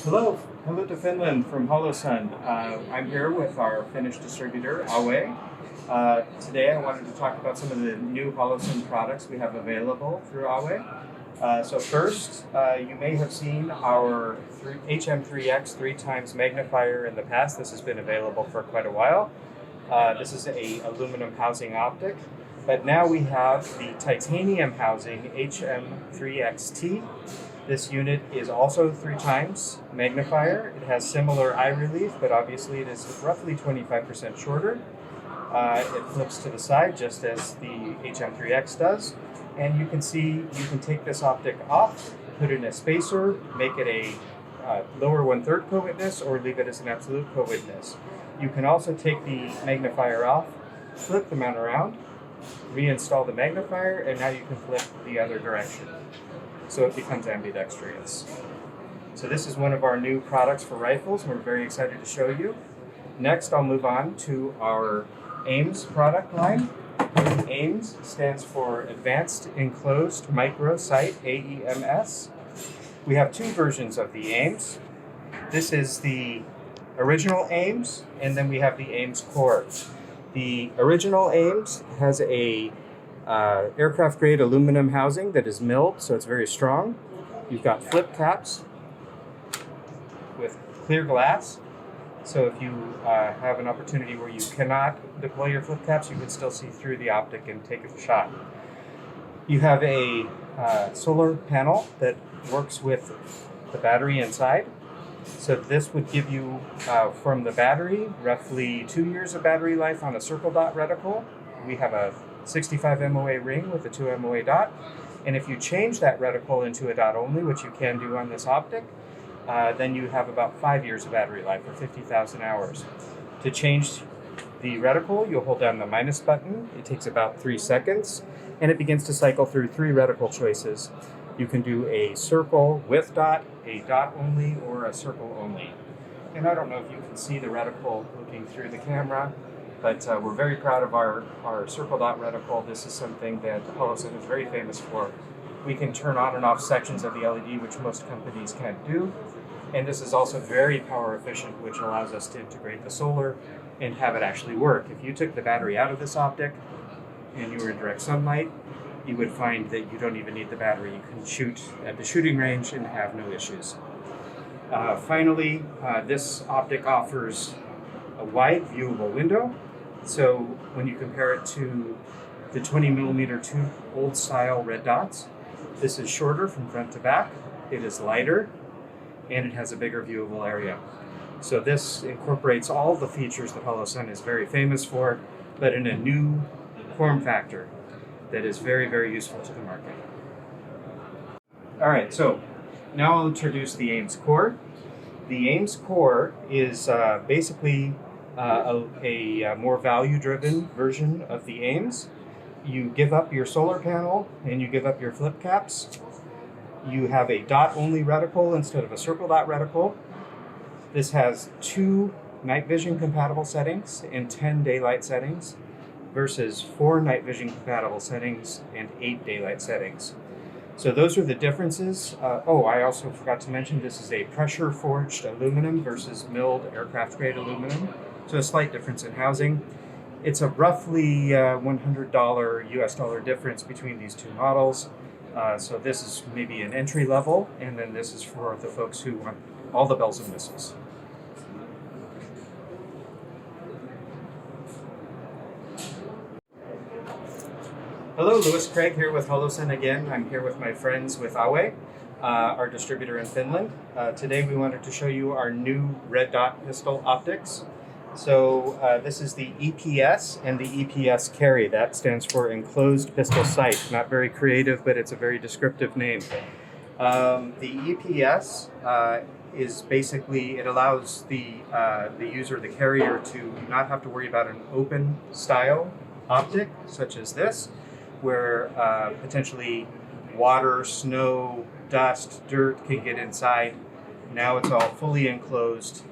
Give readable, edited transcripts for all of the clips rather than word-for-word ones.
Hello to Finland from Holosun. I'm here with our Finnish distributor, Aawee. Today I wanted to talk about some of the new Holosun products we have available through Aawee. First, you may have seen our HM3X 3x magnifier in the past. This has been available for quite a while. This is a aluminum housing optic, but now we have the titanium housing HM3XT. This unit is also 3x magnifier. It has similar eye relief, but obviously it is roughly 25% shorter. It flips to the side just as the HM3X does. And you can see you can take this optic off, put it in a spacer, make it a lower 1/3 co-witness, or leave it as an absolute co-witness. You can also take the magnifier off, flip the mount around, reinstall the magnifier, and now you can flip the other direction. So it becomes ambidextrous. So this is one of our new products for rifles. We're very excited to show you. Next, I'll move on to our AEMS product line. AEMS stands for Advanced Enclosed Micro Sight, AEMS. We have two versions of the AEMS. This is the original AEMS, and then we have the AEMS Core. The original AEMS has a aircraft-grade aluminum housing that is milled, so it's very strong. You've got flip caps with clear glass, so if you have an opportunity where you cannot deploy your flip caps, you can still see through the optic and take a shot. You have a solar panel that works with the battery inside. So this would give you, from the battery, roughly 2 years of battery life on a circle dot reticle. We have a 65 MOA ring with a 2 MOA dot. And if you change that reticle into a dot only, which you can do on this optic, then you have about 5 years of battery life, or 50,000 hours. To change the reticle, you'll hold down the minus button. It takes about 3 seconds, and it begins to cycle through 3 reticle choices. You can do a circle with dot, a dot only, or a circle only. And I don't know if you can see the reticle looking through the camera, but we're very proud of our circle dot reticle. This is something that Holosun is very famous for. We can turn on and off sections of the LED, which most companies can't do. And this is also very power efficient, which allows us to integrate the solar and have it actually work. If you took the battery out of this optic and you were in direct sunlight, you would find that you don't even need the battery. You can shoot at the shooting range and have no issues. Finally, this optic offers a wide viewable window. So when you compare it to the 20mm tube old style red dots, this is shorter from front to back, it is lighter, and it has a bigger viewable area. So this incorporates all the features that Holosun is very famous for, but in a new form factor that is very, very useful to the market. All right, so now I'll introduce the AEMS Core. The AEMS Core is basically a more value-driven version of the AEMS. You give up your solar panel and you give up your flip caps. You have a dot-only reticle instead of a circle dot reticle. This has 2 night vision compatible settings and 10 daylight settings versus 4 night vision compatible settings and 8 daylight settings. So those are the differences. I also forgot to mention this is a pressure forged aluminum versus milled aircraft grade aluminum. So a slight difference in housing. It's a roughly $100 US dollar difference between these two models. So this is maybe an entry level, and then this is for the folks who want all the bells and whistles. Hello, Lewis Craig here with Holosun again. I'm here with my friends with Aawee, our distributor in Finland. Today we wanted to show you our new red dot pistol optics. So this is the EPS and the EPS Carry. That stands for Enclosed Pistol Sight. Not very creative, but it's a very descriptive name. The EPS is basically, it allows the user, the carrier, to not have to worry about an open style optic, such as this, where potentially water, snow, dust, dirt can get inside. Now it's all fully enclosed,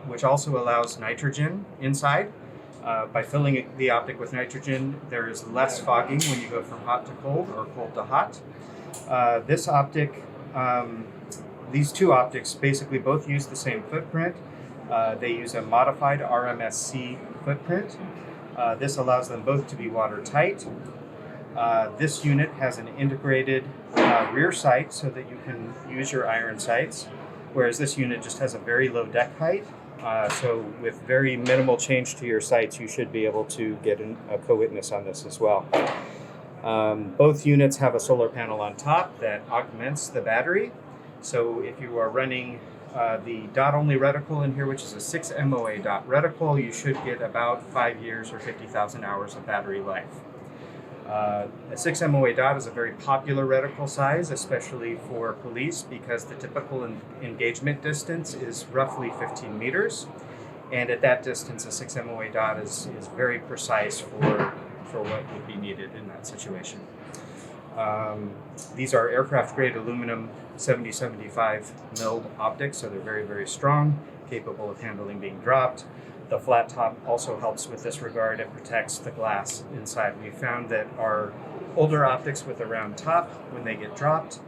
which also allows nitrogen inside. By filling the optic with nitrogen, there is less fogging when you go from hot to cold or cold to hot. This optic these two optics basically both use the same footprint. They use a modified RMSC footprint. This allows them both to be watertight. This unit has an integrated rear sight so that you can use your iron sights, whereas this unit just has a very low deck height. So with very minimal change to your sights, you should be able to get a co-witness on this as well. Both units have a solar panel on top that augments the battery. So if you are running the dot-only reticle in here, which is a 6 MOA dot reticle, you should get about 5 years or 50,000 hours of battery life. A 6 MOA dot is a very popular reticle size, especially for police, because the typical engagement distance is roughly 15 meters. And at that distance, a 6 MOA dot is very precise for what would be needed in that situation. These are aircraft-grade aluminum 70-75 milled optics, so they're very, very strong, capable of handling being dropped. The flat top also helps with this regard. It protects the glass inside. We found that our older optics with a round top, when they get dropped,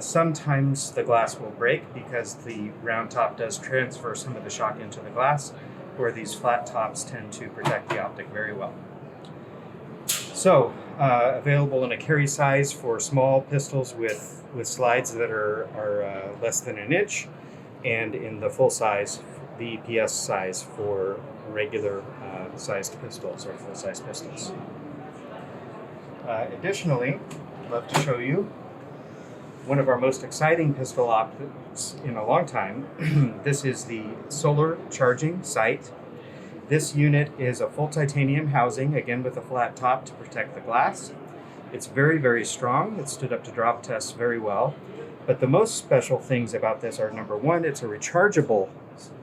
sometimes the glass will break because the round top does transfer some of the shock into the glass, where these flat tops tend to protect the optic very well. So, available in a carry size for small pistols with slides that are less than an inch, and in the full size, the EPS size for regular sized pistols or full size pistols. Additionally, I'd love to show you one of our most exciting pistol optics in a long time. This is the solar charging sight. This unit is a full titanium housing, again with a flat top to protect the glass. It's very, very strong. It stood up to drop tests very well. But the most special things about this are, number one, it's a rechargeable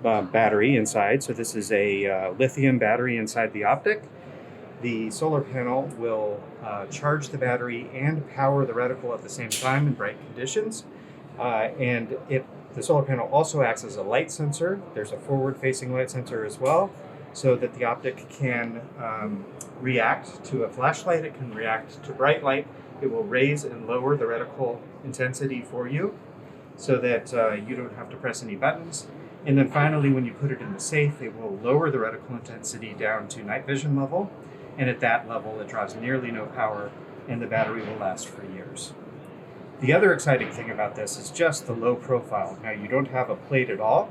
battery inside. So this is a lithium battery inside the optic. The solar panel will charge the battery and power the reticle at the same time in bright conditions. The solar panel also acts as a light sensor. There's a forward-facing light sensor as well, so that the optic can react to a flashlight. It can react to bright light. It will raise and lower the reticle intensity for you so that you don't have to press any buttons. And then finally, when you put it in the safe, it will lower the reticle intensity down to night vision level. And at that level, it draws nearly no power, and the battery will last for years. The other exciting thing about this is just the low profile. Now, you don't have a plate at all.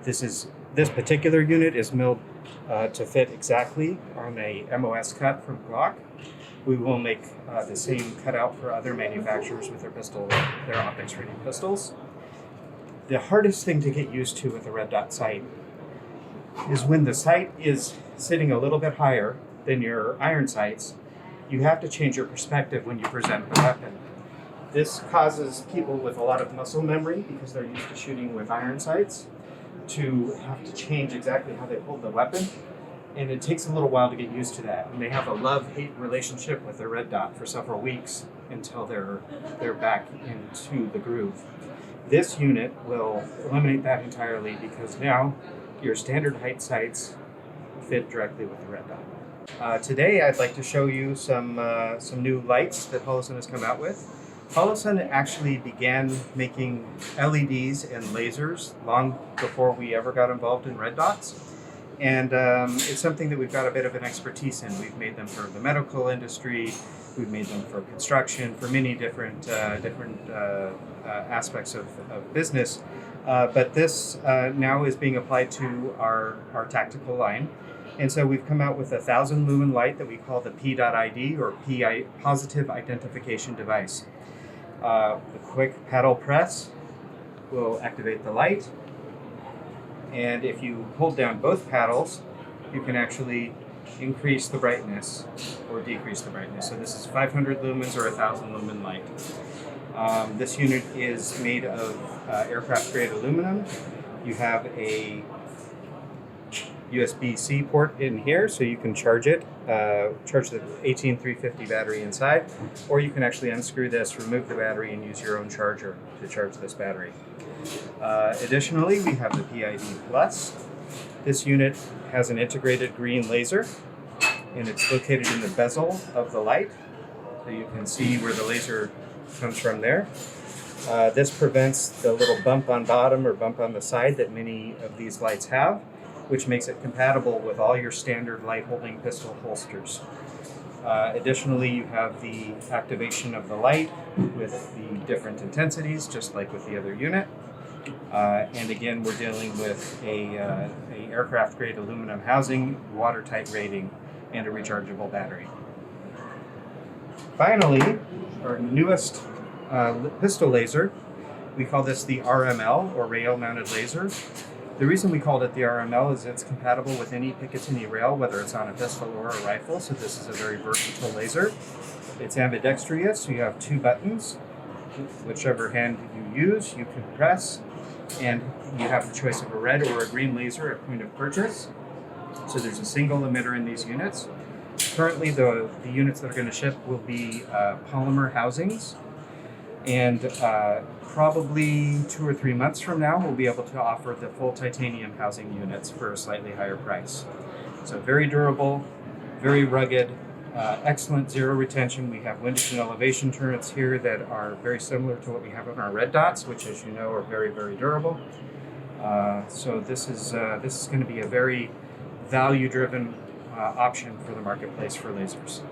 This particular unit is milled to fit exactly on a MOS cut from Glock. We will make the same cutout for other manufacturers with their optics-ready pistols. The hardest thing to get used to with a red dot sight is when the sight is sitting a little bit higher than your iron sights, you have to change your perspective when you present the weapon. This causes people with a lot of muscle memory, because they're used to shooting with iron sights, to have to change exactly how they hold the weapon. And it takes a little while to get used to that. And they have a love-hate relationship with their red dot for several weeks until they're back into the groove. This unit will eliminate that entirely, because now your standard height sights fit directly with the red dot. Today I'd like to show you some new lights that Holosun has come out with. Holosun actually began making LEDs and lasers long before we ever got involved in red dots. And it's something that we've got a bit of an expertise in. We've made them for the medical industry, we've made them for construction, for many different aspects of business. But this now is being applied to our tactical line. And so we've come out with a 1,000 lumen light that we call the P.ID, or Positive Identification Device. The quick paddle press will activate the light. And if you hold down both paddles, you can actually increase the brightness or decrease the brightness. So this is 500 lumens or 1,000 lumen light. This unit is made of aircraft-grade aluminum. You have a USB-C port in here, so you can charge it, charge the 18350 battery inside, or you can actually unscrew this, remove the battery, and use your own charger to charge this battery. Additionally, we have the P.ID Plus. This unit has an integrated green laser, and it's located in the bezel of the light, so you can see where the laser comes from there. This prevents the little bump on bottom or bump on the side that many of these lights have, which makes it compatible with all your standard light holding pistol holsters. Additionally, you have the activation of the light with the different intensities, just like with the other unit. And again, we're dealing with a aircraft-grade aluminum housing, watertight rating, and a rechargeable battery. Finally, our newest pistol laser, we call this the RML, or rail-mounted laser. The reason we called it the RML is it's compatible with any Picatinny rail, whether it's on a pistol or a rifle, so this is a very versatile laser. It's ambidextrous, so you have two buttons. Whichever hand you use, you can press, and you have the choice of a red or a green laser at point of purchase. So there's a single emitter in these units. Currently, the units that are going to ship will be polymer housings, and probably 2 or 3 months from now, we'll be able to offer the full titanium housing units for a slightly higher price. So very durable, very rugged, excellent zero retention. We have windage and elevation turrets here that are very similar to what we have on our red dots, which, as you know, are very, very durable. So this is going to be a very value-driven option for the marketplace for lasers.